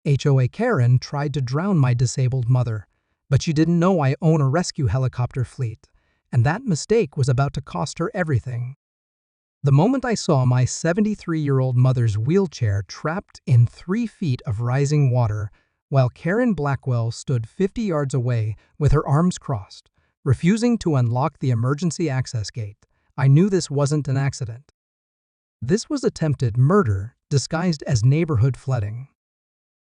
HOA Karen tried to drown my disabled mother, but she didn't know I own a rescue helicopter fleet, and that mistake was about to cost her everything. The moment I saw my 73-year-old mother's wheelchair trapped in 3 feet of rising water, while Karen Blackwell stood 50 yards away with her arms crossed, refusing to unlock the emergency access gate, I knew this wasn't an accident. This was attempted murder disguised as neighborhood flooding.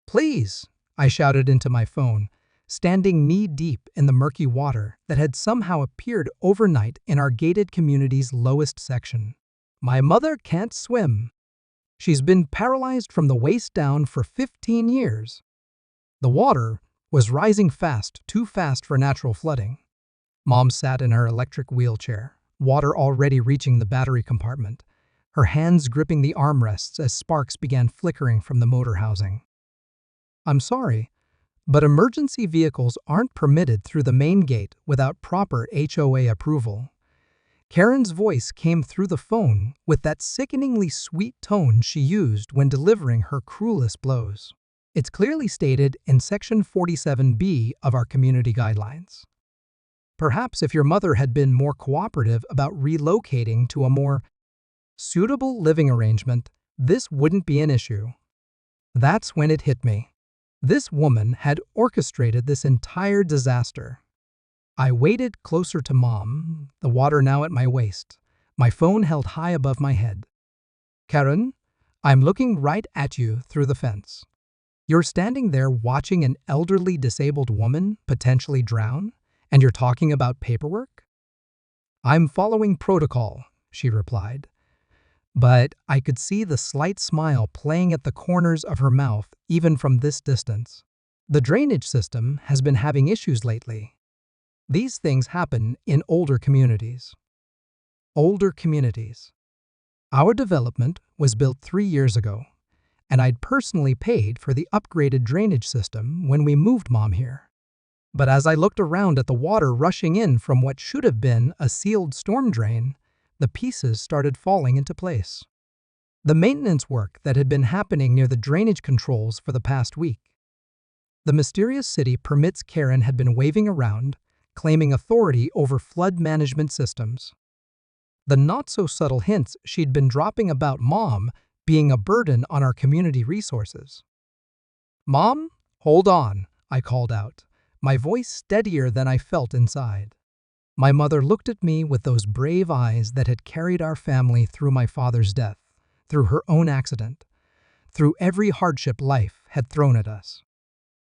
"Please," I shouted into my phone, standing knee-deep in the murky water that had somehow appeared overnight in our gated community's lowest section. "My mother can't swim. She's been paralyzed from the waist down for 15 years. The water was rising fast, too fast for natural flooding. Mom sat in her electric wheelchair, water already reaching the battery compartment, her hands gripping the armrests as sparks began flickering from the motor housing. "I'm sorry, but emergency vehicles aren't permitted through the main gate without proper HOA approval." Karen's voice came through the phone with that sickeningly sweet tone she used when delivering her cruelest blows. "It's clearly stated in Section 47B of our community guidelines. Perhaps if your mother had been more cooperative about relocating to a more suitable living arrangement, this wouldn't be an issue." That's when it hit me. This woman had orchestrated this entire disaster. I waded closer to Mom, the water now at my waist, my phone held high above my head. "Karen, I'm looking right at you through the fence. You're standing there watching an elderly disabled woman potentially drown, and you're talking about paperwork?" "I'm following protocol," she replied. But I could see the slight smile playing at the corners of her mouth even from this distance. "The drainage system has been having issues lately. These things happen in older communities." Older communities. Our development was built 3 years ago, and I'd personally paid for the upgraded drainage system when we moved Mom here. But as I looked around at the water rushing in from what should have been a sealed storm drain, the pieces started falling into place. The maintenance work that had been happening near the drainage controls for the past week. The mysterious city permits Karen had been waving around, claiming authority over flood management systems. The not-so-subtle hints she'd been dropping about Mom being a burden on our community resources. "Mom, hold on," I called out, my voice steadier than I felt inside. My mother looked at me with those brave eyes that had carried our family through my father's death, through her own accident, through every hardship life had thrown at us.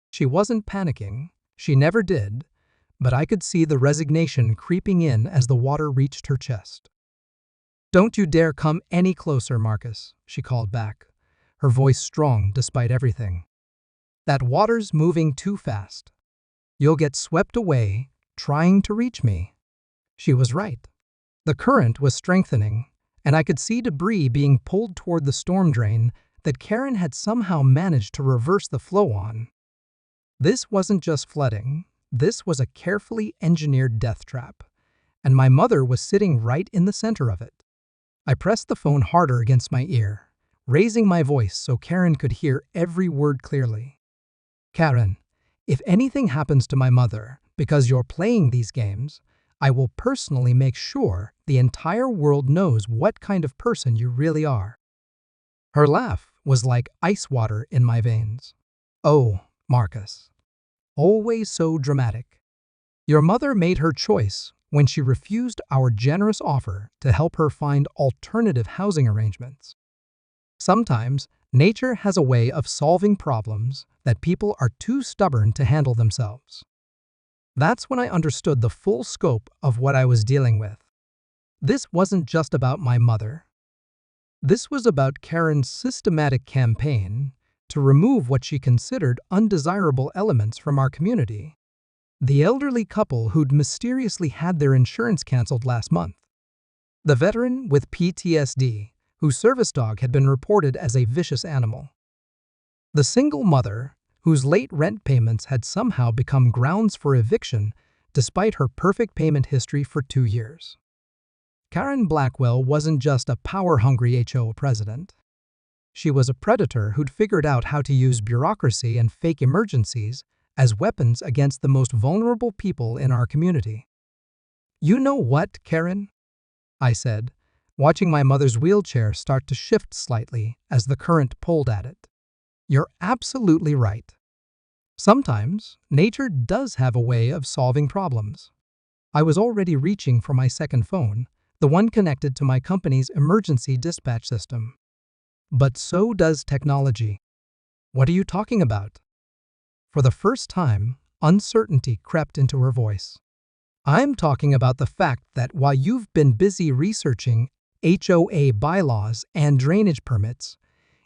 She wasn't panicking, she never did, but I could see the resignation creeping in as the water reached her chest. "Don't you dare come any closer, Marcus," she called back, her voice strong despite everything. "That water's moving too fast. You'll get swept away trying to reach me." She was right. The current was strengthening, and I could see debris being pulled toward the storm drain that Karen had somehow managed to reverse the flow on. This wasn't just flooding, this was a carefully engineered death trap, and my mother was sitting right in the center of it. I pressed the phone harder against my ear, raising my voice so Karen could hear every word clearly. "Karen, if anything happens to my mother because you're playing these games, I will personally make sure the entire world knows what kind of person you really are." Her laugh was like ice water in my veins. "Oh, Marcus. Always so dramatic. Your mother made her choice when she refused our generous offer to help her find alternative housing arrangements. Sometimes, nature has a way of solving problems that people are too stubborn to handle themselves." That's when I understood the full scope of what I was dealing with. This wasn't just about my mother. This was about Karen's systematic campaign to remove what she considered undesirable elements from our community. The elderly couple who'd mysteriously had their insurance canceled last month. The veteran with PTSD, whose service dog had been reported as a vicious animal. The single mother whose late rent payments had somehow become grounds for eviction despite her perfect payment history for 2 years. Karen Blackwell wasn't just a power-hungry HOA president. She was a predator who'd figured out how to use bureaucracy and fake emergencies as weapons against the most vulnerable people in our community. "You know what, Karen?" I said, watching my mother's wheelchair start to shift slightly as the current pulled at it. "You're absolutely right. Sometimes, nature does have a way of solving problems." I was already reaching for my second phone, the one connected to my company's emergency dispatch system. "But so does technology." "What are you talking about?" For the first time, uncertainty crept into her voice. "I'm talking about the fact that while you've been busy researching HOA bylaws and drainage permits,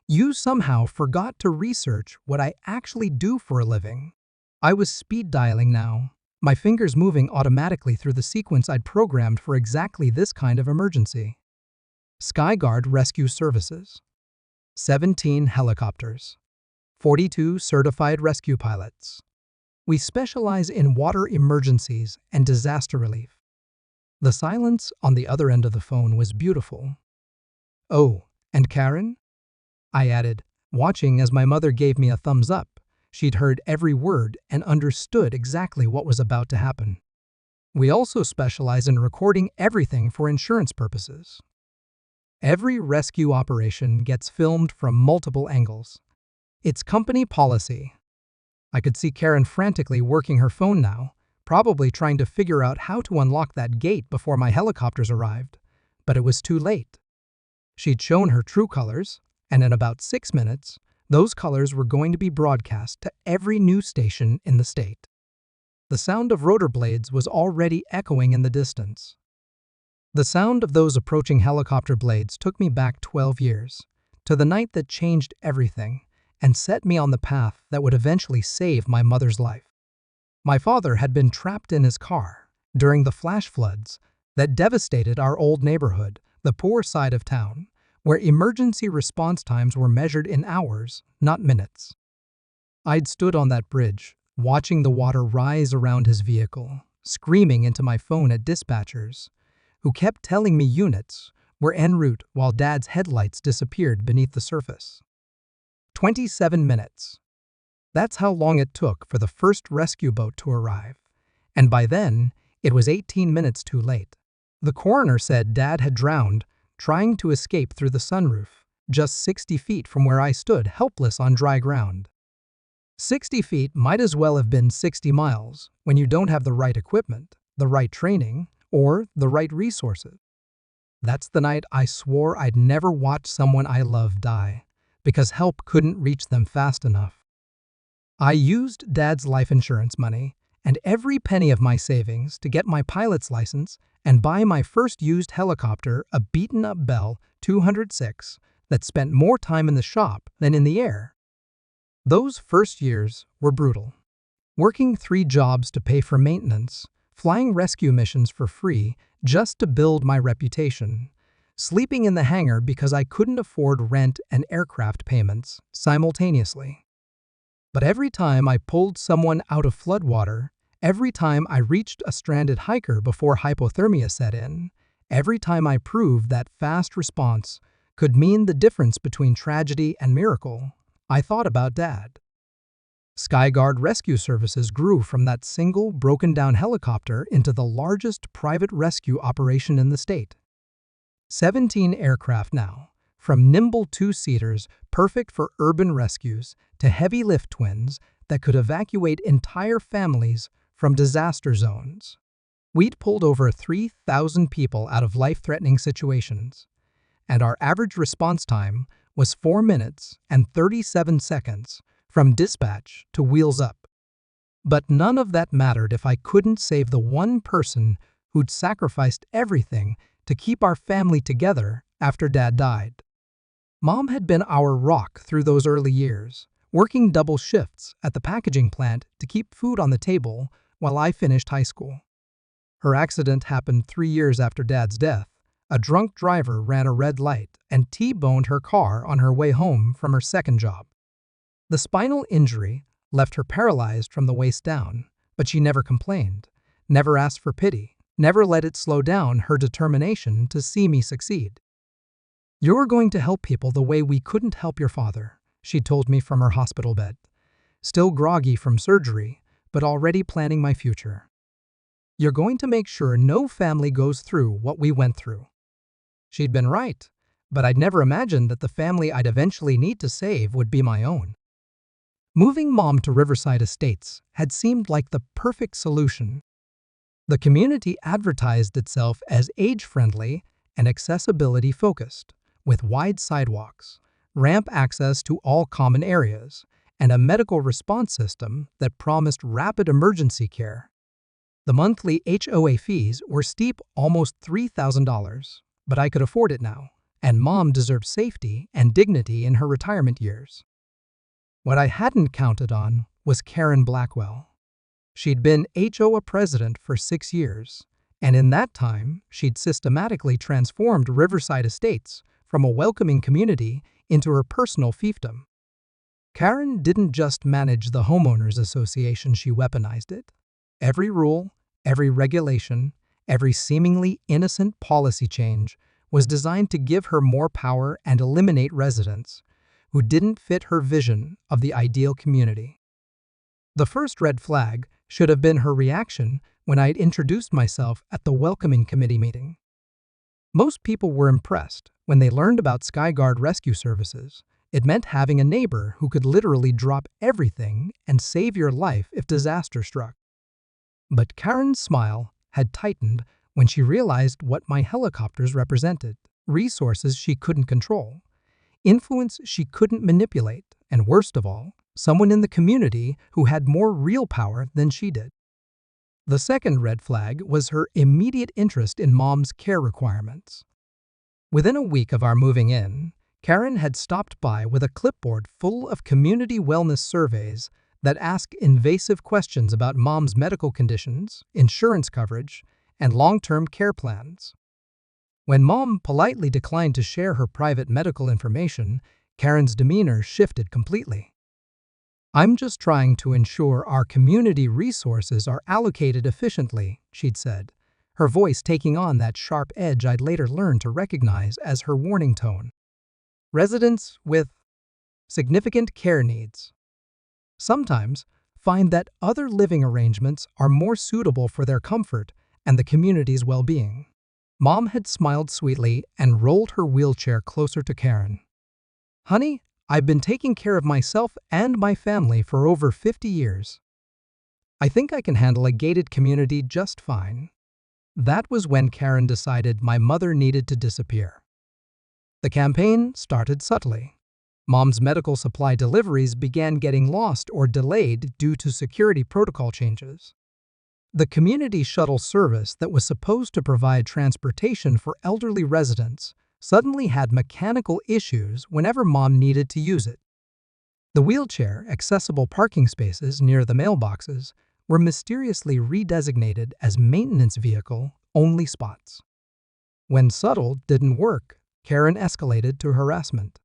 you somehow forgot to research what I actually do for a living." I was speed dialing now, my fingers moving automatically through the sequence I'd programmed for exactly this kind of emergency. Skyguard Rescue Services. 17 helicopters. 42 certified rescue pilots. We specialize in water emergencies and disaster relief. The silence on the other end of the phone was beautiful. "Oh, and Karen?" I added, watching as my mother gave me a thumbs up. She'd heard every word and understood exactly what was about to happen. "We also specialize in recording everything for insurance purposes. Every rescue operation gets filmed from multiple angles. It's company policy." I could see Karen frantically working her phone now, probably trying to figure out how to unlock that gate before my helicopters arrived. But it was too late. She'd shown her true colors, and in about 6 minutes, those colors were going to be broadcast to every news station in the state. The sound of rotor blades was already echoing in the distance. The sound of those approaching helicopter blades took me back 12 years, to the night that changed everything and set me on the path that would eventually save my mother's life. My father had been trapped in his car during the flash floods that devastated our old neighborhood, the poor side of town, where emergency response times were measured in hours, not minutes. I'd stood on that bridge, watching the water rise around his vehicle, screaming into my phone at dispatchers, who kept telling me units were en route while Dad's headlights disappeared beneath the surface. 27 minutes. That's how long it took for the first rescue boat to arrive. And by then, it was 18 minutes too late. The coroner said Dad had drowned trying to escape through the sunroof, just 60 feet from where I stood helpless on dry ground. 60 feet might as well have been 60 miles when you don't have the right equipment, the right training, or the right resources. That's the night I swore I'd never watch someone I love die, because help couldn't reach them fast enough. I used Dad's life insurance money and every penny of my savings to get my pilot's license and buy my first used helicopter, a beaten-up Bell 206 that spent more time in the shop than in the air. Those first years were brutal. Working 3 jobs to pay for maintenance, flying rescue missions for free just to build my reputation, sleeping in the hangar because I couldn't afford rent and aircraft payments simultaneously. But every time I pulled someone out of floodwater, every time I reached a stranded hiker before hypothermia set in, every time I proved that fast response could mean the difference between tragedy and miracle, I thought about Dad. Skyguard Rescue Services grew from that single broken-down helicopter into the largest private rescue operation in the state. 17 aircraft now, from nimble 2-seaters perfect for urban rescues to heavy lift twins that could evacuate entire families from disaster zones. We'd pulled over 3,000 people out of life-threatening situations, and our average response time was 4 minutes and 37 seconds from dispatch to wheels up. But none of that mattered if I couldn't save the one person who'd sacrificed everything to keep our family together after Dad died. Mom had been our rock through those early years, working double shifts at the packaging plant to keep food on the table while I finished high school. Her accident happened 3 years after Dad's death. A drunk driver ran a red light and T-boned her car on her way home from her second job. The spinal injury left her paralyzed from the waist down, but she never complained, never asked for pity, never let it slow down her determination to see me succeed. "You're going to help people the way we couldn't help your father," she told me from her hospital bed. Still groggy from surgery, but already planning my future. "You're going to make sure no family goes through what we went through." She'd been right, but I'd never imagined that the family I'd eventually need to save would be my own. Moving Mom to Riverside Estates had seemed like the perfect solution. The community advertised itself as age-friendly and accessibility-focused, with wide sidewalks, ramp access to all common areas, and a medical response system that promised rapid emergency care. The monthly HOA fees were steep, almost $3,000, but I could afford it now, and Mom deserved safety and dignity in her retirement years. What I hadn't counted on was Karen Blackwell. She'd been HOA president for 6 years, and in that time, she'd systematically transformed Riverside Estates from a welcoming community into her personal fiefdom. Karen didn't just manage the homeowners association, she weaponized it. Every rule, every regulation, every seemingly innocent policy change was designed to give her more power and eliminate residents who didn't fit her vision of the ideal community. The first red flag should have been her reaction when I'd introduced myself at the welcoming committee meeting. Most people were impressed when they learned about Skyguard rescue services. It meant having a neighbor who could literally drop everything and save your life if disaster struck. But Karen's smile had tightened when she realized what my helicopters represented: resources she couldn't control, influence she couldn't manipulate, and worst of all, someone in the community who had more real power than she did. The second red flag was her immediate interest in Mom's care requirements. Within a week of our moving in, Karen had stopped by with a clipboard full of community wellness surveys that ask invasive questions about Mom's medical conditions, insurance coverage, and long-term care plans. When Mom politely declined to share her private medical information, Karen's demeanor shifted completely. "I'm just trying to ensure our community resources are allocated efficiently," she'd said, her voice taking on that sharp edge I'd later learned to recognize as her warning tone. Residents with significant care needs sometimes find that other living arrangements are more suitable for their comfort and the community's well-being. Mom had smiled sweetly and rolled her wheelchair closer to Karen. "Honey, I've been taking care of myself and my family for over 50 years. I think I can handle a gated community just fine." That was when Karen decided my mother needed to disappear. The campaign started subtly. Mom's medical supply deliveries began getting lost or delayed due to security protocol changes. The community shuttle service that was supposed to provide transportation for elderly residents suddenly had mechanical issues whenever Mom needed to use it. The wheelchair-accessible parking spaces near the mailboxes were mysteriously redesignated as maintenance vehicle-only spots. When subtle didn't work, Karen escalated to harassment.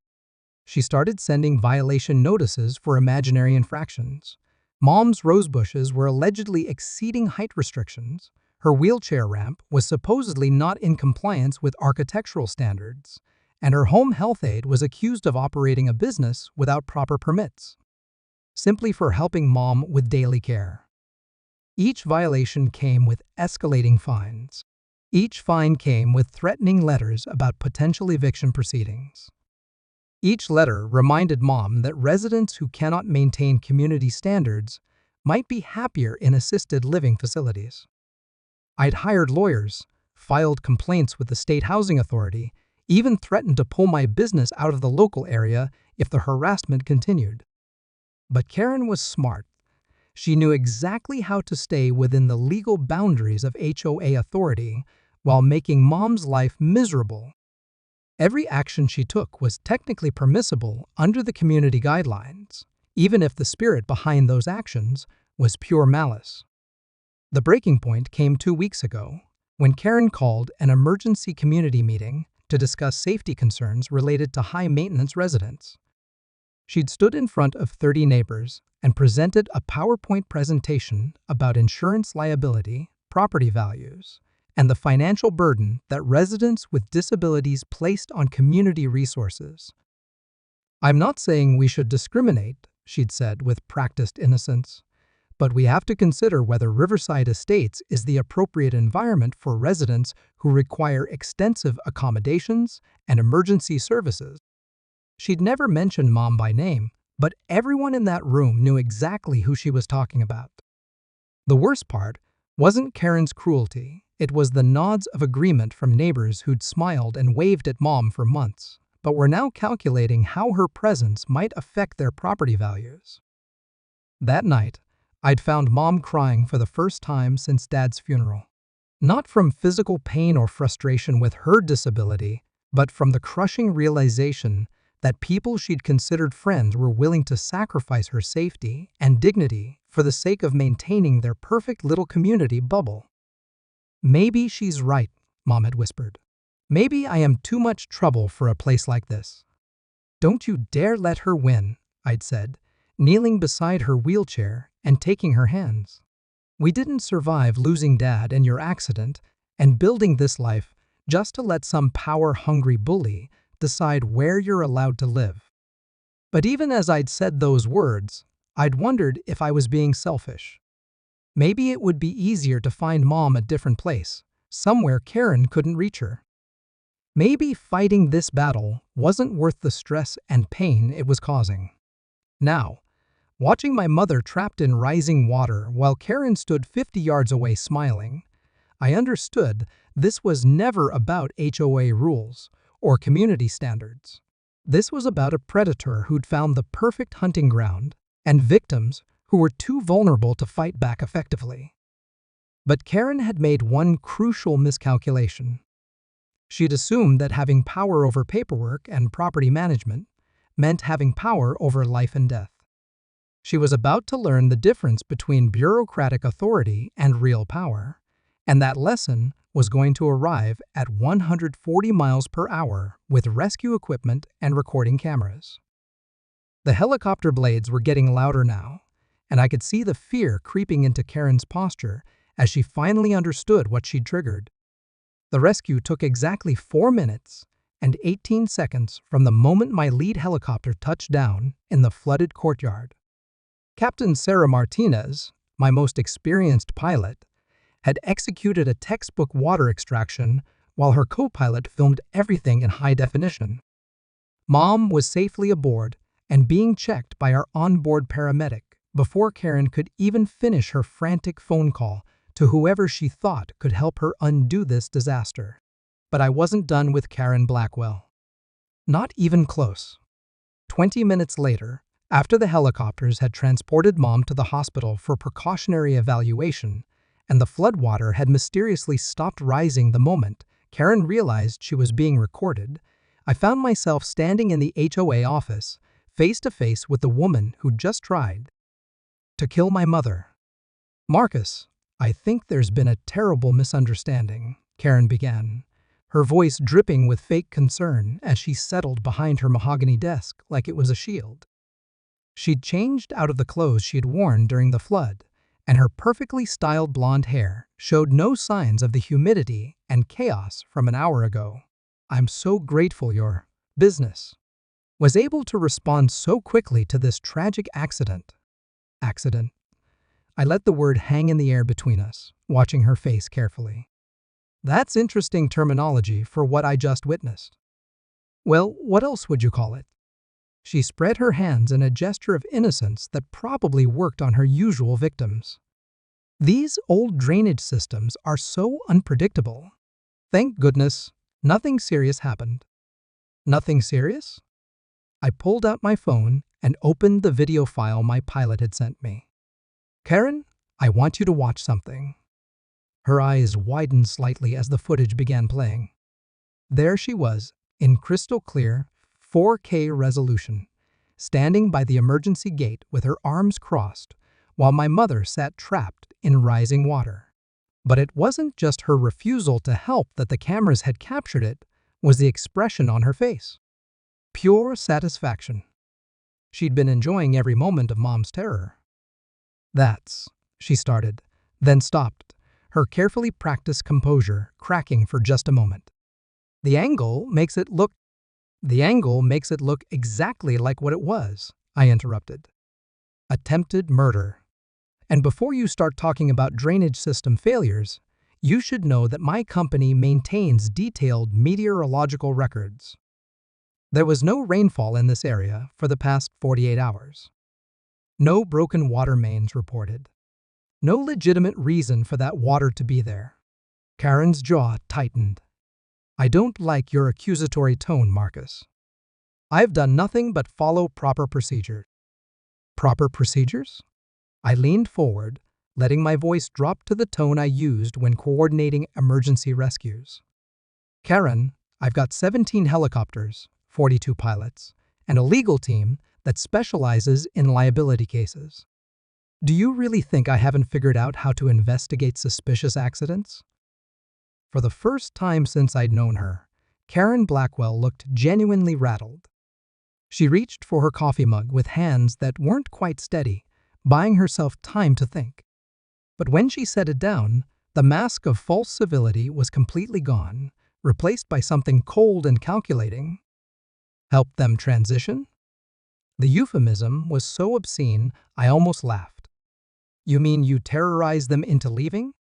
She started sending violation notices for imaginary infractions. Mom's rose bushes were allegedly exceeding height restrictions. Her wheelchair ramp was supposedly not in compliance with architectural standards, and her home health aide was accused of operating a business without proper permits, simply for helping Mom with daily care. Each violation came with escalating fines. Each fine came with threatening letters about potential eviction proceedings. Each letter reminded Mom that residents who cannot maintain community standards might be happier in assisted living facilities. I'd hired lawyers, filed complaints with the State Housing Authority, even threatened to pull my business out of the local area if the harassment continued. But Karen was smart. She knew exactly how to stay within the legal boundaries of HOA authority while making Mom's life miserable. Every action she took was technically permissible under the community guidelines, even if the spirit behind those actions was pure malice. The breaking point came 2 weeks ago, when Karen called an emergency community meeting to discuss safety concerns related to high-maintenance residents. She'd stood in front of 30 neighbors and presented a PowerPoint presentation about insurance liability, property values, and the financial burden that residents with disabilities placed on community resources. "I'm not saying we should discriminate," she'd said with practiced innocence, "but we have to consider whether Riverside Estates is the appropriate environment for residents who require extensive accommodations and emergency services." She'd never mentioned Mom by name, but everyone in that room knew exactly who she was talking about. The worst part wasn't Karen's cruelty. It was the nods of agreement from neighbors who'd smiled and waved at Mom for months, but were now calculating how her presence might affect their property values. That night, I'd found Mom crying for the first time since Dad's funeral. Not from physical pain or frustration with her disability, but from the crushing realization that people she'd considered friends were willing to sacrifice her safety and dignity for the sake of maintaining their perfect little community bubble. "Maybe she's right," Mom had whispered. "Maybe I am too much trouble for a place like this." "Don't you dare let her win," I'd said, kneeling beside her wheelchair and taking her hands. "We didn't survive losing Dad in your accident and building this life just to let some power-hungry bully decide where you're allowed to live." But even as I'd said those words, I'd wondered if I was being selfish. Maybe it would be easier to find Mom a different place, somewhere Karen couldn't reach her. Maybe fighting this battle wasn't worth the stress and pain it was causing. Now, watching my mother trapped in rising water while Karen stood 50 yards away smiling, I understood this was never about HOA rules or community standards. This was about a predator who'd found the perfect hunting ground and victims who were too vulnerable to fight back effectively. But Karen had made one crucial miscalculation. She'd assumed that having power over paperwork and property management meant having power over life and death. She was about to learn the difference between bureaucratic authority and real power, and that lesson was going to arrive at 140 miles per hour with rescue equipment and recording cameras. The helicopter blades were getting louder now, and I could see the fear creeping into Karen's posture as she finally understood what she'd triggered. The rescue took exactly 4 minutes and 18 seconds from the moment my lead helicopter touched down in the flooded courtyard. Captain Sarah Martinez, my most experienced pilot, had executed a textbook water extraction while her co-pilot filmed everything in high definition. Mom was safely aboard and being checked by our onboard paramedic before Karen could even finish her frantic phone call to whoever she thought could help her undo this disaster. But I wasn't done with Karen Blackwell. Not even close. 20 minutes later, after the helicopters had transported Mom to the hospital for precautionary evaluation, and the floodwater had mysteriously stopped rising the moment Karen realized she was being recorded, I found myself standing in the HOA office, face to face with the woman who'd just tried to kill my mother. "Marcus, I think there's been a terrible misunderstanding," Karen began, her voice dripping with fake concern as she settled behind her mahogany desk like it was a shield. She'd changed out of the clothes she'd worn during the flood, and her perfectly styled blonde hair showed no signs of the humidity and chaos from an hour ago. "I'm so grateful your business was able to respond so quickly to this tragic accident." Accident. I let the word hang in the air between us, watching her face carefully. "That's interesting terminology for what I just witnessed." "Well, what else would you call it?" She spread her hands in a gesture of innocence that probably worked on her usual victims. "These old drainage systems are so unpredictable. Thank goodness, nothing serious happened." "Nothing serious?" I pulled out my phone and opened the video file my pilot had sent me. "Karen, I want you to watch something." Her eyes widened slightly as the footage began playing. There she was, in crystal clear, 4K resolution, standing by the emergency gate with her arms crossed, while my mother sat trapped in rising water. But it wasn't just her refusal to help that the cameras had captured, it was the expression on her face. Pure satisfaction. She'd been enjoying every moment of Mom's terror. "That's," she started, then stopped, her carefully practiced composure cracking for just a moment. The angle makes it look exactly like what it was, I interrupted. Attempted murder. And before you start talking about drainage system failures, you should know that my company maintains detailed meteorological records. There was no rainfall in this area for the past 48 hours. No broken water mains reported. No legitimate reason for that water to be there. Karen's jaw tightened. I don't like your accusatory tone, Marcus. I've done nothing but follow proper procedures. Proper procedures? I leaned forward, letting my voice drop to the tone I used when coordinating emergency rescues. Karen, I've got 17 helicopters, 42 pilots, and a legal team that specializes in liability cases. Do you really think I haven't figured out how to investigate suspicious accidents? For the first time since I'd known her, Karen Blackwell looked genuinely rattled. She reached for her coffee mug with hands that weren't quite steady, buying herself time to think. But when she set it down, the mask of false civility was completely gone, replaced by something cold and calculating. Help them transition? The euphemism was so obscene, I almost laughed. You mean you terrorized them into leaving?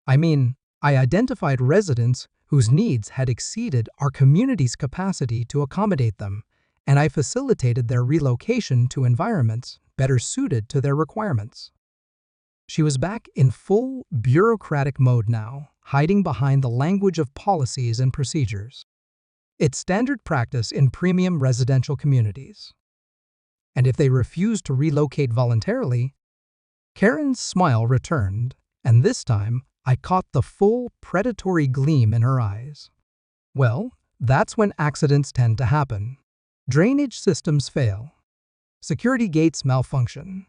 I mean, I identified residents whose needs had exceeded our community's capacity to accommodate them, and I facilitated their relocation to environments better suited to their requirements. She was back in full bureaucratic mode now, hiding behind the language of policies and procedures. It's standard practice in premium residential communities. And if they refuse to relocate voluntarily, Karen's smile returned, and this time I caught the full predatory gleam in her eyes. Well, that's when accidents tend to happen. Drainage systems fail. Security gates malfunction.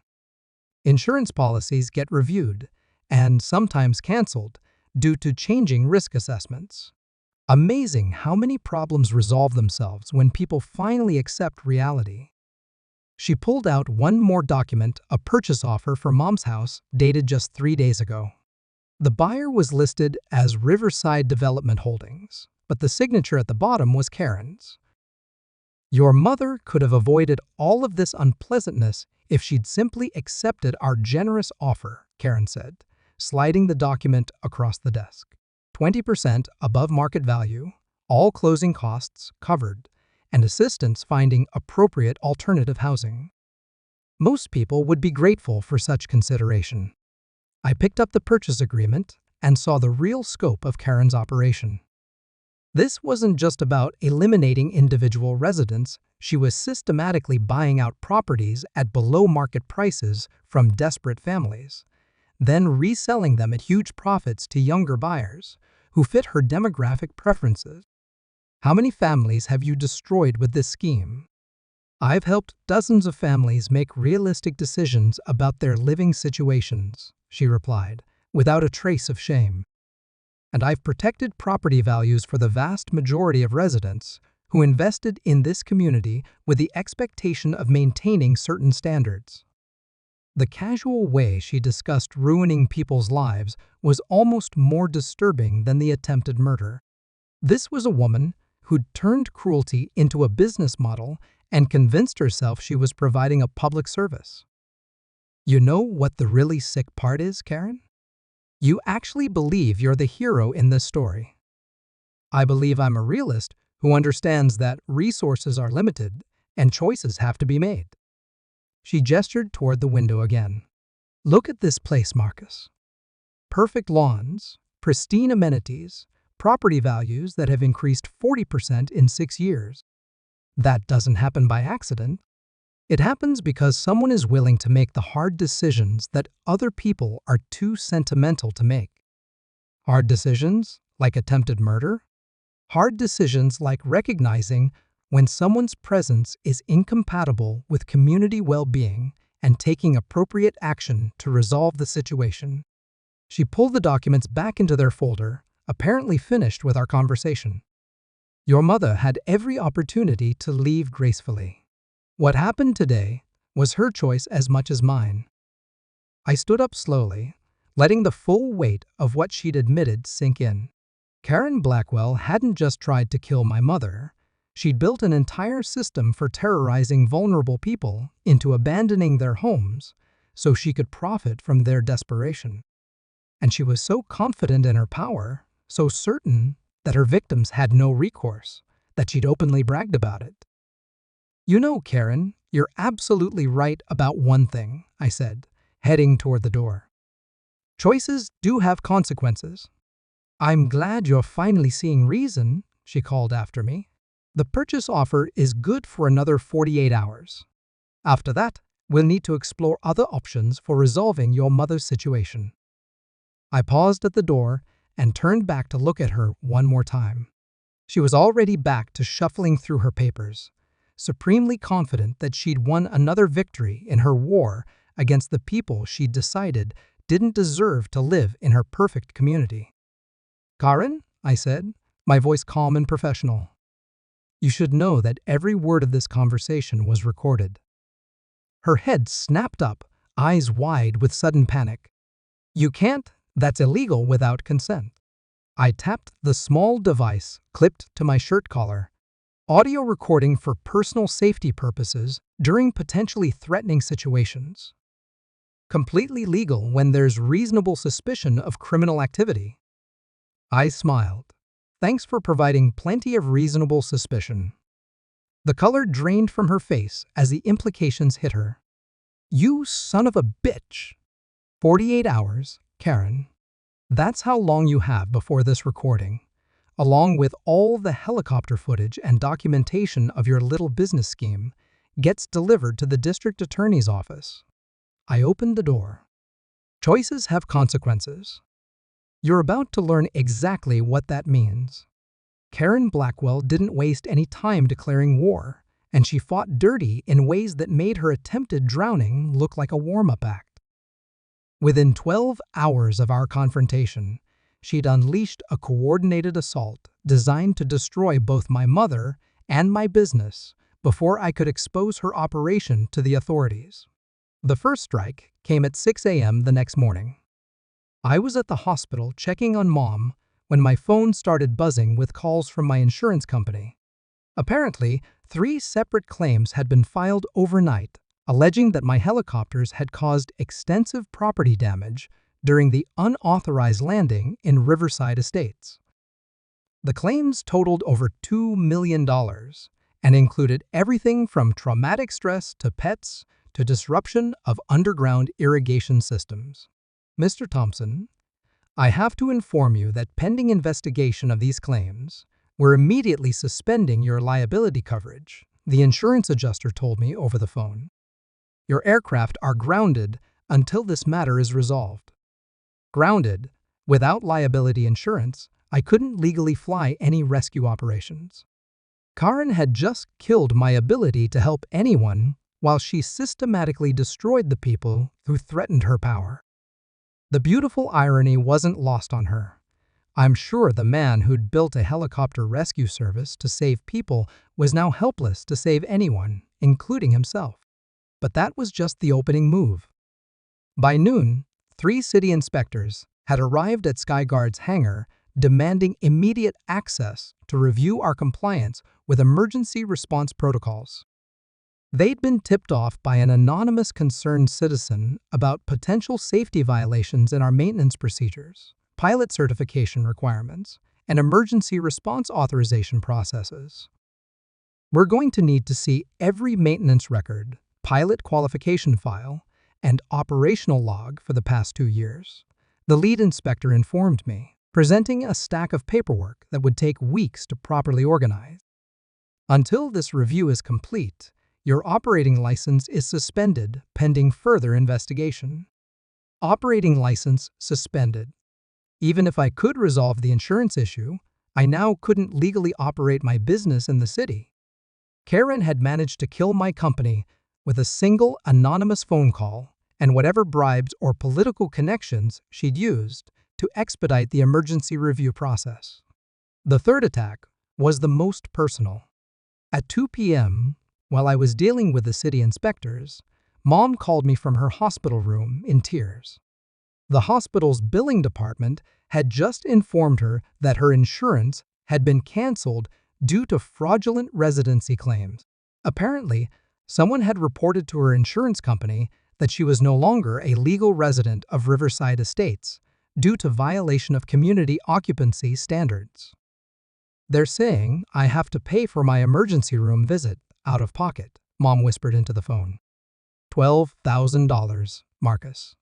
Insurance policies get reviewed and sometimes canceled due to changing risk assessments. Amazing how many problems resolve themselves when people finally accept reality. She pulled out one more document, a purchase offer for Mom's house dated just 3 days ago. The buyer was listed as Riverside Development Holdings, but the signature at the bottom was Karen's. Your mother could have avoided all of this unpleasantness if she'd simply accepted our generous offer, Karen said, sliding the document across the desk. 20% above market value, all closing costs covered, and assistance finding appropriate alternative housing. Most people would be grateful for such consideration. I picked up the purchase agreement and saw the real scope of Karen's operation. This wasn't just about eliminating individual residents, she was systematically buying out properties at below-market prices from desperate families, then reselling them at huge profits to younger buyers who fit her demographic preferences. How many families have you destroyed with this scheme? I've helped dozens of families make realistic decisions about their living situations, she replied, without a trace of shame. And I've protected property values for the vast majority of residents who invested in this community with the expectation of maintaining certain standards. The casual way she discussed ruining people's lives was almost more disturbing than the attempted murder. This was a woman who'd turned cruelty into a business model and convinced herself she was providing a public service. You know what the really sick part is, Karen? You actually believe you're the hero in this story. I believe I'm a realist who understands that resources are limited and choices have to be made. She gestured toward the window again. Look at this place, Marcus. Perfect lawns, pristine amenities, property values that have increased 40% in 6 years. That doesn't happen by accident. It happens because someone is willing to make the hard decisions that other people are too sentimental to make. Hard decisions like attempted murder. Hard decisions like recognizing when someone's presence is incompatible with community well-being and taking appropriate action to resolve the situation. She pulled the documents back into their folder, apparently finished with our conversation. Your mother had every opportunity to leave gracefully. What happened today was her choice as much as mine. I stood up slowly, letting the full weight of what she'd admitted sink in. Karen Blackwell hadn't just tried to kill my mother. She'd built an entire system for terrorizing vulnerable people into abandoning their homes so she could profit from their desperation. And she was so confident in her power, so certain that her victims had no recourse, that she'd openly bragged about it. "You know, Karen, you're absolutely right about one thing," I said, heading toward the door. "Choices do have consequences." "I'm glad you're finally seeing reason," she called after me. "The purchase offer is good for another 48 hours. After that, we'll need to explore other options for resolving your mother's situation." I paused at the door and turned back to look at her one more time. She was already back to shuffling through her papers, supremely confident that she'd won another victory in her war against the people she'd decided didn't deserve to live in her perfect community. "Karen," I said, my voice calm and professional, "you should know that every word of this conversation was recorded." Her head snapped up, eyes wide with sudden panic. "You can't. That's illegal without consent." I tapped the small device clipped to my shirt collar. "Audio recording for personal safety purposes during potentially threatening situations. Completely legal when there's reasonable suspicion of criminal activity." I smiled. "Thanks for providing plenty of reasonable suspicion." The color drained from her face as the implications hit her. "You son of a bitch." 48 hours, Karen. That's how long you have before this recording, along with all the helicopter footage and documentation of your little business scheme, gets delivered to the district attorney's office. I opened the door. Choices have consequences. You're about to learn exactly what that means. Karen Blackwell didn't waste any time declaring war, and she fought dirty in ways that made her attempted drowning look like a warm-up act. Within 12 hours of our confrontation, she'd unleashed a coordinated assault designed to destroy both my mother and my business before I could expose her operation to the authorities. The first strike came at 6 a.m. the next morning. I was at the hospital checking on Mom when my phone started buzzing with calls from my insurance company. Apparently, 3 separate claims had been filed overnight, alleging that my helicopters had caused extensive property damage during the unauthorized landing in Riverside Estates. The claims totaled over $2 million and included everything from traumatic stress to pets to disruption of underground irrigation systems. "Mr. Thompson, I have to inform you that pending investigation of these claims, we're immediately suspending your liability coverage," the insurance adjuster told me over the phone. "Your aircraft are grounded until this matter is resolved." Grounded, without liability insurance, I couldn't legally fly any rescue operations. Karen had just killed my ability to help anyone while she systematically destroyed the people who threatened her power. The beautiful irony wasn't lost on her. I'm sure the man who'd built a helicopter rescue service to save people was now helpless to save anyone, including himself. But that was just the opening move. By noon, 3 city inspectors had arrived at Skyguard's hangar demanding immediate access to review our compliance with emergency response protocols. They'd been tipped off by an anonymous concerned citizen about potential safety violations in our maintenance procedures, pilot certification requirements, and emergency response authorization processes. "We're going to need to see every maintenance record, pilot qualification file, and operational log for the past 2 years," the lead inspector informed me, presenting a stack of paperwork that would take weeks to properly organize. "Until this review is complete, your operating license is suspended pending further investigation." Operating license suspended. Even if I could resolve the insurance issue, I now couldn't legally operate my business in the city. Karen had managed to kill my company with a single anonymous phone call and whatever bribes or political connections she'd used to expedite the emergency review process. The third attack was the most personal. At 2 p.m., while I was dealing with the city inspectors, Mom called me from her hospital room in tears. The hospital's billing department had just informed her that her insurance had been canceled due to fraudulent residency claims. Apparently, someone had reported to her insurance company that she was no longer a legal resident of Riverside Estates due to violation of community occupancy standards. "They're saying I have to pay for my emergency room visit out of pocket," Mom whispered into the phone. $12,000, Marcus.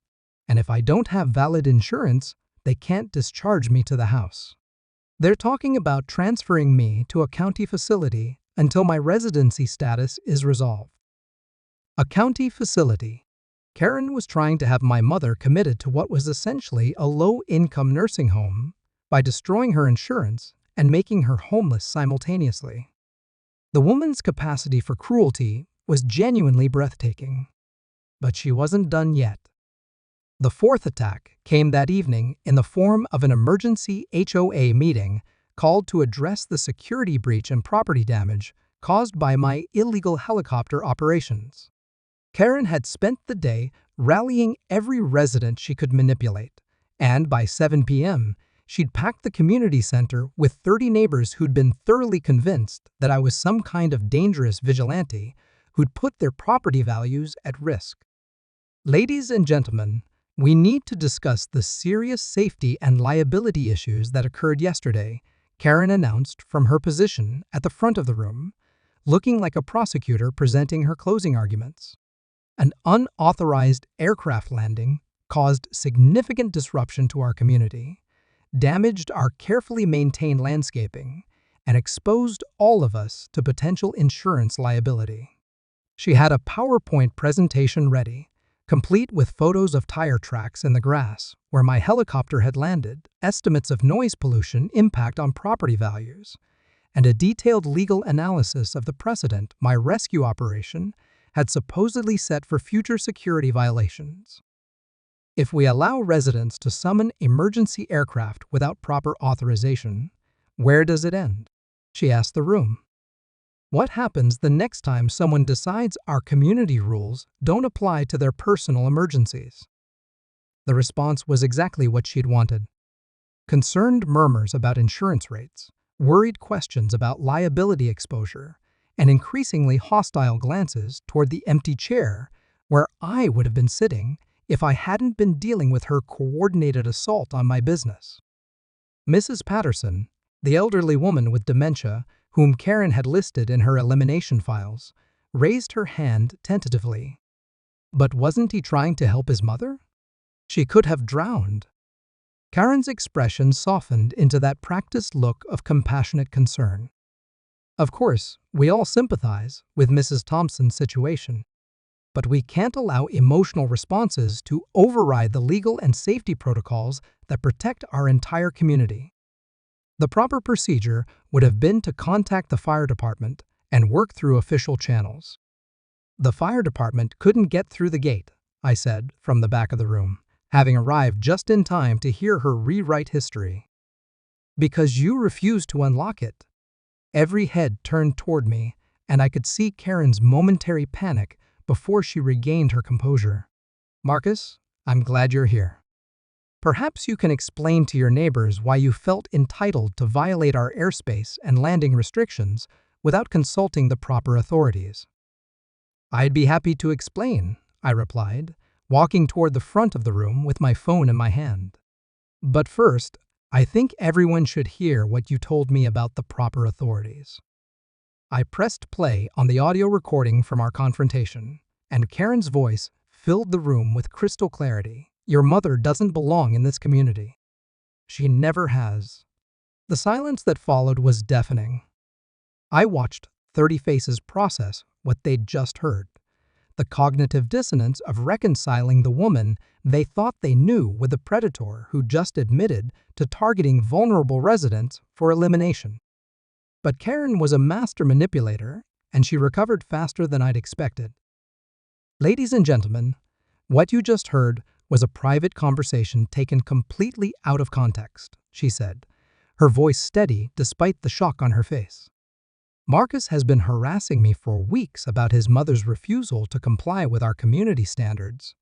And if I don't have valid insurance, they can't discharge me to the house. They're talking about transferring me to a county facility until my residency status is resolved. A county facility. Karen was trying to have my mother committed to what was essentially a low-income nursing home by destroying her insurance and making her homeless simultaneously. The woman's capacity for cruelty was genuinely breathtaking. But she wasn't done yet. The fourth attack came that evening in the form of an emergency HOA meeting called to address the security breach and property damage caused by my illegal helicopter operations. Karen had spent the day rallying every resident she could manipulate, and by 7 p.m., she'd packed the community center with 30 neighbors who'd been thoroughly convinced that I was some kind of dangerous vigilante who'd put their property values at risk. "Ladies and gentlemen, we need to discuss the serious safety and liability issues that occurred yesterday," Karen announced from her position at the front of the room, looking like a prosecutor presenting her closing arguments. An unauthorized aircraft landing caused significant disruption to our community, damaged our carefully maintained landscaping, and exposed all of us to potential insurance liability. She had a PowerPoint presentation ready, complete with photos of tire tracks in the grass where my helicopter had landed, estimates of noise pollution impact on property values, and a detailed legal analysis of the precedent my rescue operation had supposedly set for future security violations. "If we allow residents to summon emergency aircraft without proper authorization, where does it end?" she asked the room. "What happens the next time someone decides our community rules don't apply to their personal emergencies?" The response was exactly what she'd wanted. Concerned murmurs about insurance rates, worried questions about liability exposure, and increasingly hostile glances toward the empty chair where I would have been sitting if I hadn't been dealing with her coordinated assault on my business. Mrs. Patterson, the elderly woman with dementia whom Karen had listed in her elimination files, raised her hand tentatively. But wasn't he trying to help his mother? She could have drowned. Karen's expression softened into that practiced look of compassionate concern. "Of course, we all sympathize with Mrs. Thompson's situation, but we can't allow emotional responses to override the legal and safety protocols that protect our entire community. The proper procedure would have been to contact the fire department and work through official channels." "The fire department couldn't get through the gate," I said from the back of the room, having arrived just in time to hear her rewrite history. "Because you refused to unlock it." Every head turned toward me, and I could see Karen's momentary panic before she regained her composure. "Marcus, I'm glad you're here. Perhaps you can explain to your neighbors why you felt entitled to violate our airspace and landing restrictions without consulting the proper authorities." "I'd be happy to explain," I replied, walking toward the front of the room with my phone in my hand. "But first, I think everyone should hear what you told me about the proper authorities." I pressed play on the audio recording from our confrontation, and Karen's voice filled the room with crystal clarity. "Your mother doesn't belong in this community. She never has." The silence that followed was deafening. I watched 30 faces process what they'd just heard. The cognitive dissonance of reconciling the woman they thought they knew with the predator who just admitted to targeting vulnerable residents for elimination. But Karen was a master manipulator, and she recovered faster than I'd expected. "Ladies and gentlemen, what you just heard was a private conversation taken completely out of context," she said, her voice steady despite the shock on her face. "Marcus has been harassing me for weeks about his mother's refusal to comply with our community standards,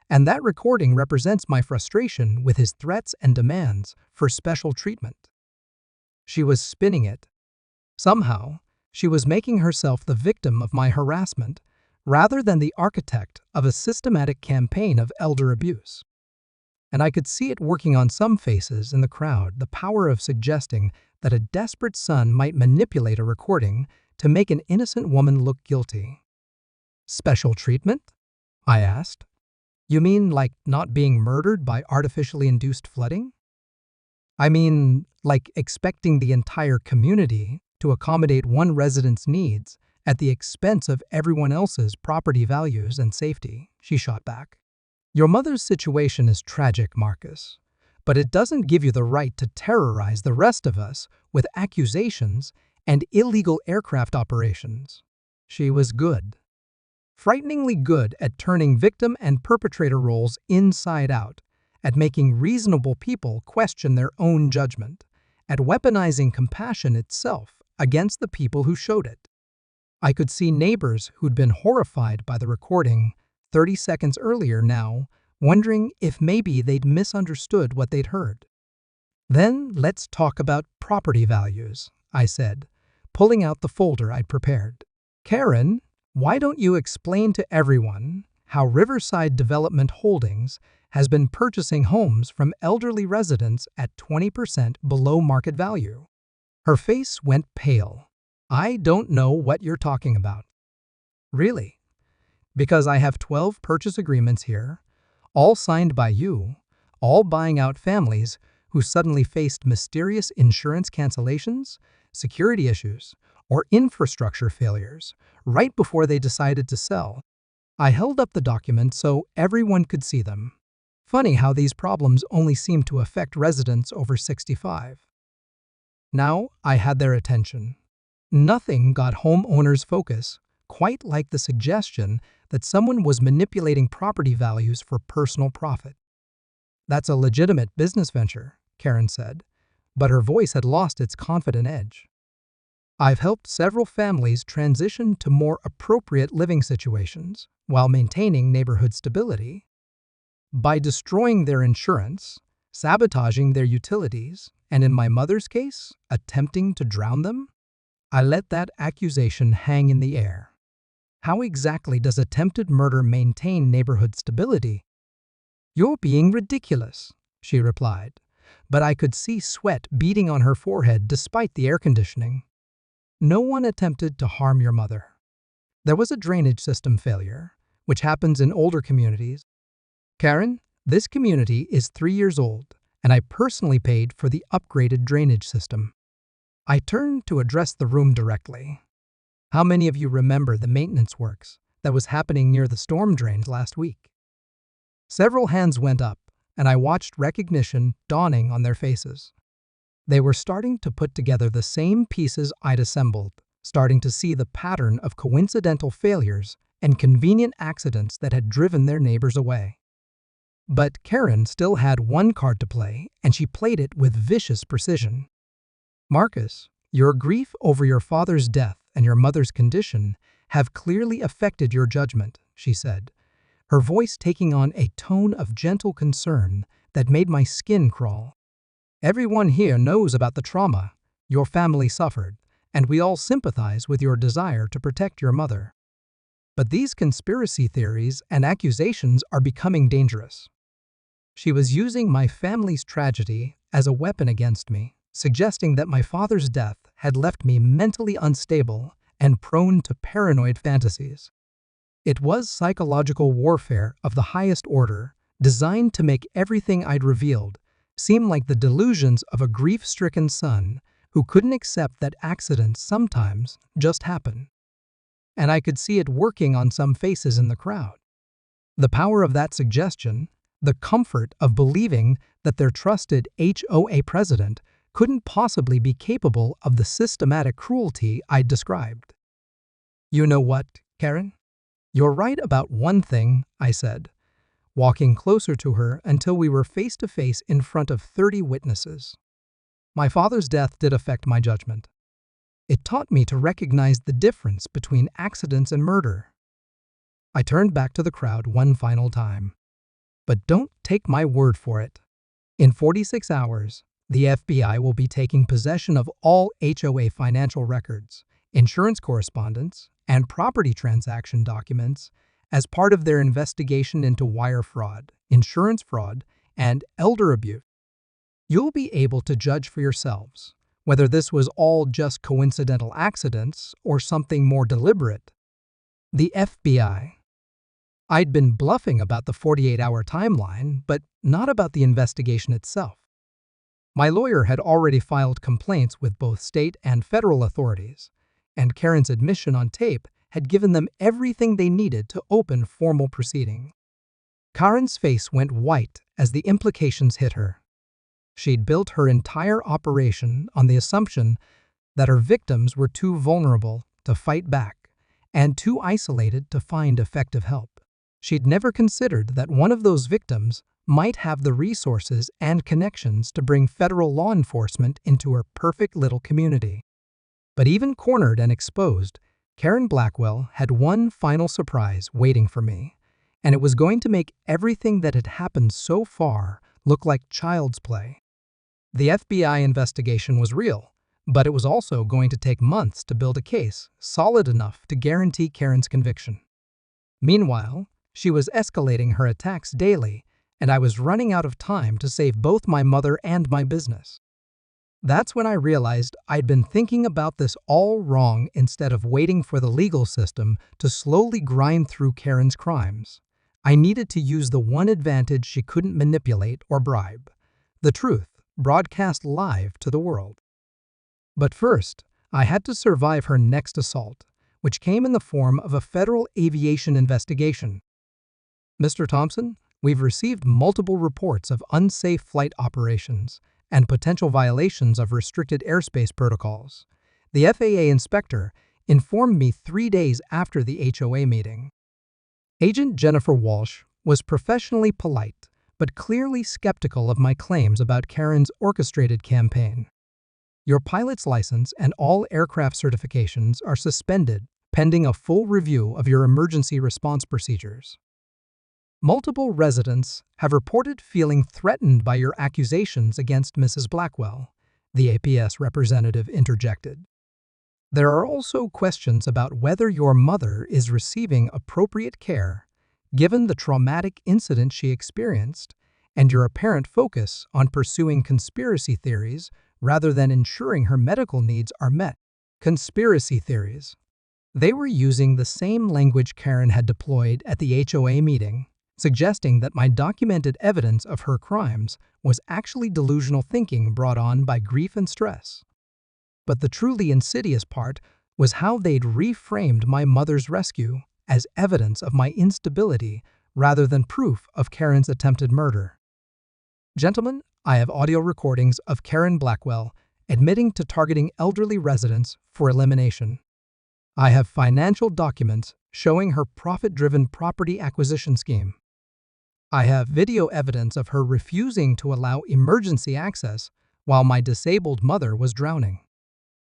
And that recording represents my frustration with his threats and demands for special treatment. She was spinning it. Somehow, she was making herself the victim of my harassment rather than the architect of a systematic campaign of elder abuse. And I could see it working on some faces in the crowd, the power of suggesting that a desperate son might manipulate a recording to make an innocent woman look guilty. Special treatment? I asked. You mean like not being murdered by artificially induced flooding? I mean, like expecting the entire community to accommodate one resident's needs at the expense of everyone else's property values and safety, she shot back. Your mother's situation is tragic, Marcus, but it doesn't give you the right to terrorize the rest of us with accusations and illegal aircraft operations. She was good. Frighteningly good at turning victim and perpetrator roles inside out, at making reasonable people question their own judgment, at weaponizing compassion itself against the people who showed it. I could see neighbors who'd been horrified by the recording 30 seconds earlier now, wondering if maybe they'd misunderstood what they'd heard. Then let's talk about property values, I said, pulling out the folder I'd prepared. Karen, why don't you explain to everyone how Riverside Development Holdings has been purchasing homes from elderly residents at 20% below market value? Her face went pale. I don't know what you're talking about. Really? Because I have 12 purchase agreements here, all signed by you, all buying out families who suddenly faced mysterious insurance cancellations, security issues, or infrastructure failures right before they decided to sell. I held up the documents so everyone could see them. Funny how these problems only seem to affect residents over 65. Now I had their attention. Nothing got homeowners' focus quite like the suggestion that someone was manipulating property values for personal profit. That's a legitimate business venture, Karen said, but her voice had lost its confident edge. I've helped several families transition to more appropriate living situations while maintaining neighborhood stability. By destroying their insurance, sabotaging their utilities, and in my mother's case, attempting to drown them, I let that accusation hang in the air. How exactly does attempted murder maintain neighborhood stability? You're being ridiculous, she replied, but I could see sweat beading on her forehead despite the air conditioning. No one attempted to harm your mother. There was a drainage system failure, which happens in older communities. Karen, this community is 3 years old, and I personally paid for the upgraded drainage system. I turned to address the room directly. How many of you remember the maintenance works that was happening near the storm drains last week? Several hands went up, and I watched recognition dawning on their faces. They were starting to put together the same pieces I'd assembled, starting to see the pattern of coincidental failures and convenient accidents that had driven their neighbors away. But Karen still had one card to play, and she played it with vicious precision. Marcus, your grief over your father's death and your mother's condition have clearly affected your judgment, she said, her voice taking on a tone of gentle concern that made my skin crawl. Everyone here knows about the trauma your family suffered, and we all sympathize with your desire to protect your mother. But these conspiracy theories and accusations are becoming dangerous. She was using my family's tragedy as a weapon against me, suggesting that my father's death had left me mentally unstable and prone to paranoid fantasies. It was psychological warfare of the highest order, designed to make everything I'd revealed seem like the delusions of a grief-stricken son who couldn't accept that accidents sometimes just happen. And I could see it working on some faces in the crowd. The power of that suggestion, the comfort of believing that their trusted HOA president couldn't possibly be capable of the systematic cruelty I'd described. You know what, Karen? You're right about one thing, I said, walking closer to her until we were face to face in front of 30 witnesses. My father's death did affect my judgment. It taught me to recognize the difference between accidents and murder. I turned back to the crowd one final time. But don't take my word for it. In 46 hours, the FBI will be taking possession of all HOA financial records, insurance correspondence, and property transaction documents as part of their investigation into wire fraud, insurance fraud, and elder abuse. You'll be able to judge for yourselves whether this was all just coincidental accidents or something more deliberate. The FBI. I'd been bluffing about the 48-hour timeline, but not about the investigation itself. My lawyer had already filed complaints with both state and federal authorities, and Karen's admission on tape had given them everything they needed to open formal proceedings. Karen's face went white as the implications hit her. She'd built her entire operation on the assumption that her victims were too vulnerable to fight back and too isolated to find effective help. She'd never considered that one of those victims might have the resources and connections to bring federal law enforcement into her perfect little community. But even cornered and exposed, Karen Blackwell had one final surprise waiting for me, and it was going to make everything that had happened so far look like child's play. The FBI investigation was real, but it was also going to take months to build a case solid enough to guarantee Karen's conviction. Meanwhile, she was escalating her attacks daily, and I was running out of time to save both my mother and my business. That's when I realized I'd been thinking about this all wrong instead of waiting for the legal system to slowly grind through Karen's crimes. I needed to use the one advantage she couldn't manipulate or bribe: the truth, broadcast live to the world. But first, I had to survive her next assault, which came in the form of a federal aviation investigation. Mr. Thompson, we've received multiple reports of unsafe flight operations and potential violations of restricted airspace protocols. The FAA inspector informed me 3 days after the HOA meeting. Agent Jennifer Walsh was professionally polite, but clearly skeptical of my claims about Karen's orchestrated campaign. Your pilot's license and all aircraft certifications are suspended pending a full review of your emergency response procedures. Multiple residents have reported feeling threatened by your accusations against Mrs. Blackwell, the APS representative interjected. There are also questions about whether your mother is receiving appropriate care, given the traumatic incident she experienced, and your apparent focus on pursuing conspiracy theories rather than ensuring her medical needs are met. Conspiracy theories. They were using the same language Karen had deployed at the HOA meeting, suggesting that my documented evidence of her crimes was actually delusional thinking brought on by grief and stress. But the truly insidious part was how they'd reframed my mother's rescue as evidence of my instability rather than proof of Karen's attempted murder. Gentlemen, I have audio recordings of Karen Blackwell admitting to targeting elderly residents for elimination. I have financial documents showing her profit-driven property acquisition scheme. I have video evidence of her refusing to allow emergency access while my disabled mother was drowning.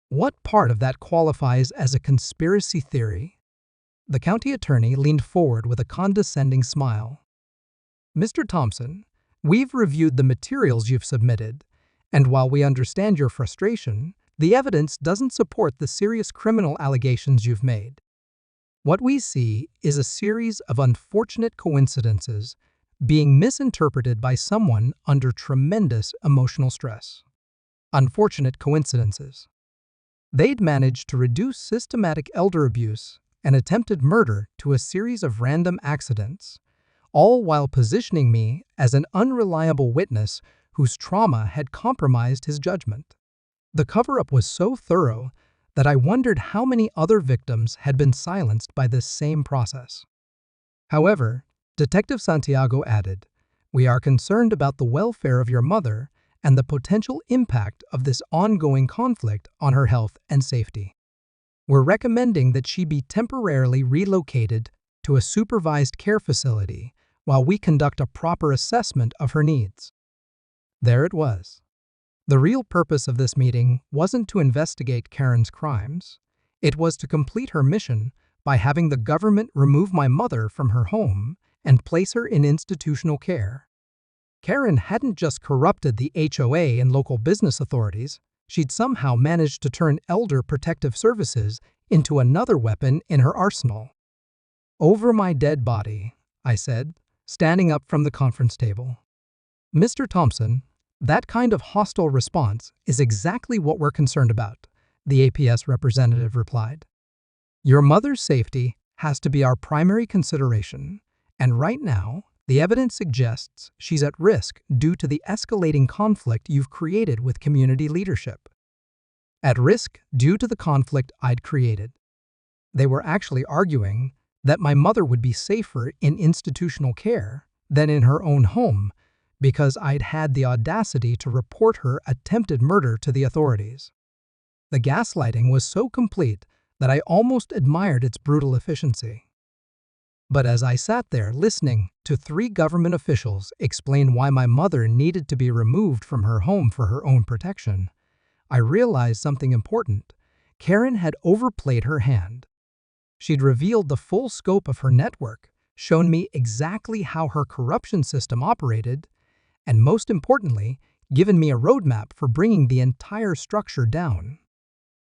What part of that qualifies as a conspiracy theory? The county attorney leaned forward with a condescending smile. Mr. Thompson, we've reviewed the materials you've submitted, and while we understand your frustration, the evidence doesn't support the serious criminal allegations you've made. What we see is a series of unfortunate coincidences being misinterpreted by someone under tremendous emotional stress. Unfortunate coincidences. They'd managed to reduce systematic elder abuse and attempted murder to a series of random accidents, all while positioning me as an unreliable witness whose trauma had compromised his judgment. The cover-up was so thorough that I wondered how many other victims had been silenced by this same process. However, Detective Santiago added, "We are concerned about the welfare of your mother and the potential impact of this ongoing conflict on her health and safety. We're recommending that she be temporarily relocated to a supervised care facility while we conduct a proper assessment of her needs." There it was. The real purpose of this meeting wasn't to investigate Karen's crimes. It was to complete her mission by having the government remove my mother from her home and place her in institutional care. Karen hadn't just corrupted the HOA and local business authorities, she'd somehow managed to turn Elder Protective Services into another weapon in her arsenal. "Over my dead body," I said, standing up from the conference table. "Mr. Thompson, that kind of hostile response is exactly what we're concerned about," the APS representative replied. "Your mother's safety has to be our primary consideration, and right now, the evidence suggests she's at risk due to the escalating conflict you've created with community leadership." At risk due to the conflict I'd created. They were actually arguing that my mother would be safer in institutional care than in her own home because I'd had the audacity to report her attempted murder to the authorities. The gaslighting was so complete that I almost admired its brutal efficiency. But as I sat there listening to 3 government officials explain why my mother needed to be removed from her home for her own protection, I realized something important. Karen had overplayed her hand. She'd revealed the full scope of her network, shown me exactly how her corruption system operated, and most importantly, given me a roadmap for bringing the entire structure down.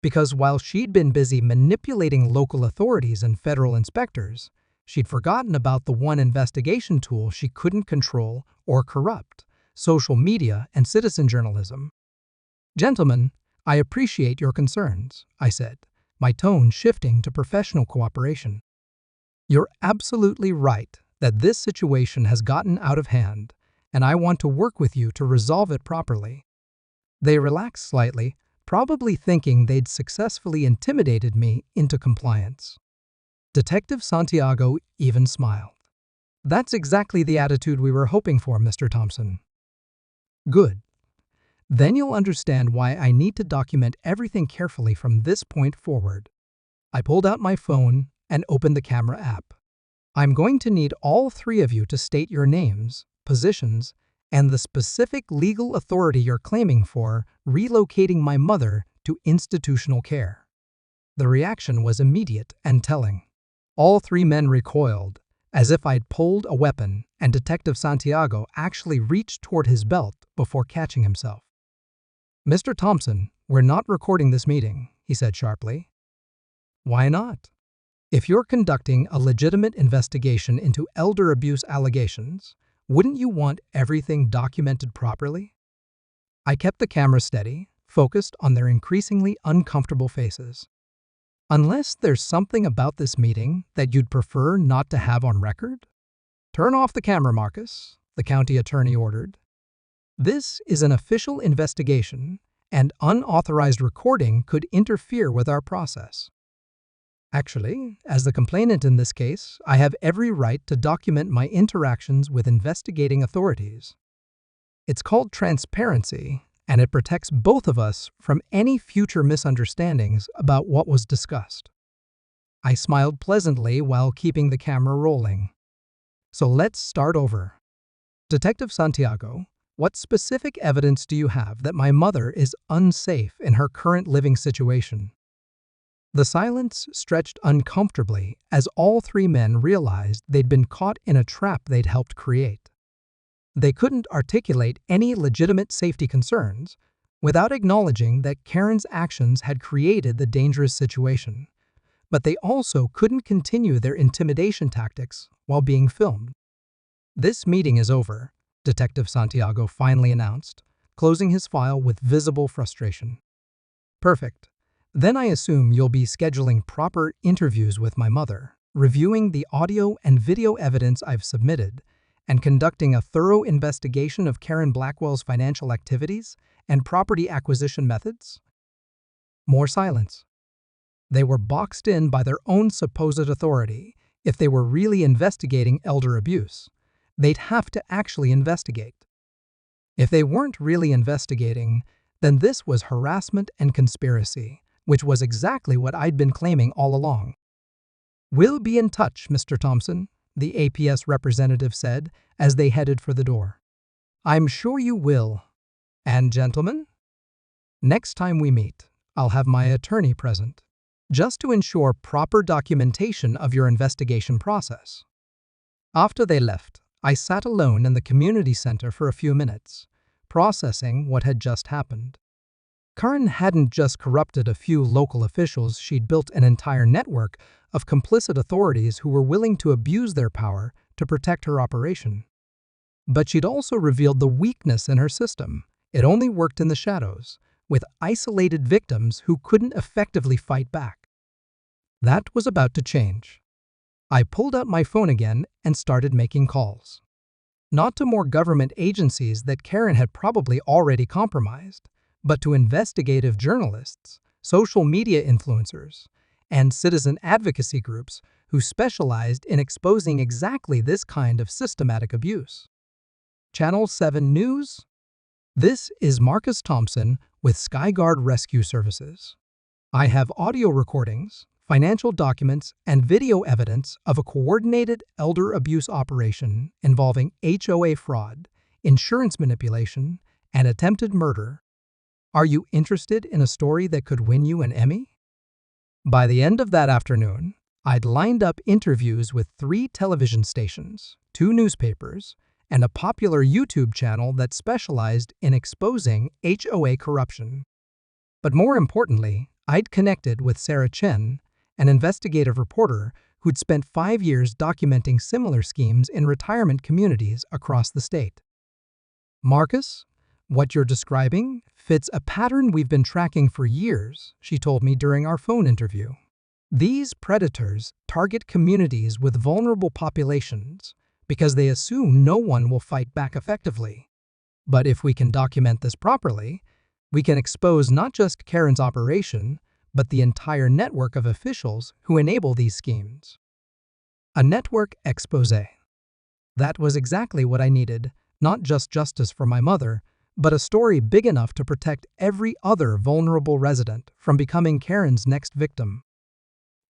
Because while she'd been busy manipulating local authorities and federal inspectors, she'd forgotten about the one investigation tool she couldn't control or corrupt: social media and citizen journalism. "Gentlemen, I appreciate your concerns," I said, my tone shifting to professional cooperation. "You're absolutely right that this situation has gotten out of hand, and I want to work with you to resolve it properly." They relaxed slightly, probably thinking they'd successfully intimidated me into compliance. Detective Santiago even smiled. "That's exactly the attitude we were hoping for, Mr. Thompson." "Good. Then you'll understand why I need to document everything carefully from this point forward." I pulled out my phone and opened the camera app. "I'm going to need all 3 of you to state your names, positions, and the specific legal authority you're claiming for relocating my mother to institutional care." The reaction was immediate and telling. All 3 men recoiled, as if I'd pulled a weapon, and Detective Santiago actually reached toward his belt before catching himself. "Mr. Thompson, we're not recording this meeting," he said sharply. "Why not? If you're conducting a legitimate investigation into elder abuse allegations, wouldn't you want everything documented properly?" I kept the camera steady, focused on their increasingly uncomfortable faces. "Unless there's something about this meeting that you'd prefer not to have on record?" "Turn off the camera, Marcus," the county attorney ordered. "This is an official investigation, and unauthorized recording could interfere with our process." Actually, as the complainant in this case, I have every right to document my interactions with investigating authorities. It's called transparency, and it protects both of us from any future misunderstandings about what was discussed. I smiled pleasantly while keeping the camera rolling. "So let's start over. Detective Santiago, what specific evidence do you have that my mother is unsafe in her current living situation?" The silence stretched uncomfortably as all 3 men realized they'd been caught in a trap they'd helped create. They couldn't articulate any legitimate safety concerns without acknowledging that Karen's actions had created the dangerous situation, but they also couldn't continue their intimidation tactics while being filmed. "This meeting is over," Detective Santiago finally announced, closing his file with visible frustration. "Perfect. Then I assume you'll be scheduling proper interviews with my mother, reviewing the audio and video evidence I've submitted, and conducting a thorough investigation of Karen Blackwell's financial activities and property acquisition methods?" More silence. They were boxed in by their own supposed authority. If they were really investigating elder abuse, they'd have to actually investigate. If they weren't really investigating, then this was harassment and conspiracy, which was exactly what I'd been claiming all along. "We'll be in touch, Mr. Thompson," the APS representative said as they headed for the door. "I'm sure you will. And gentlemen, next time we meet, I'll have my attorney present, just to ensure proper documentation of your investigation process." After they left, I sat alone in the community center for a few minutes, processing what had just happened. Karen hadn't just corrupted a few local officials, she'd built an entire network of complicit authorities who were willing to abuse their power to protect her operation. But she'd also revealed the weakness in her system. It only worked in the shadows, with isolated victims who couldn't effectively fight back. That was about to change. I pulled out my phone again and started making calls. Not to more government agencies that Karen had probably already compromised, but to investigative journalists, social media influencers, and citizen advocacy groups who specialized in exposing exactly this kind of systematic abuse. Channel 7 News. This is Marcus Thompson with Skyguard Rescue Services. I have audio recordings, financial documents, and video evidence of a coordinated elder abuse operation involving HOA fraud, insurance manipulation, and attempted murder. Are you interested in a story that could win you an Emmy? By the end of that afternoon, I'd lined up interviews with 3 television stations, 2 newspapers, and a popular YouTube channel that specialized in exposing HOA corruption. But more importantly, I'd connected with Sarah Chen, an investigative reporter who'd spent 5 years documenting similar schemes in retirement communities across the state. Marcus, what you're describing fits a pattern we've been tracking for years, she told me during our phone interview. These predators target communities with vulnerable populations because they assume no one will fight back effectively. But if we can document this properly, we can expose not just Karen's operation, but the entire network of officials who enable these schemes. A network expose. That was exactly what I needed, not just justice for my mother, but a story big enough to protect every other vulnerable resident from becoming Karen's next victim.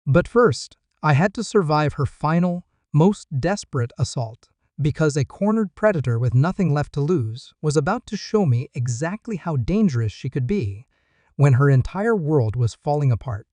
But first, I had to survive her final, most desperate assault, because a cornered predator with nothing left to lose was about to show me exactly how dangerous she could be when her entire world was falling apart.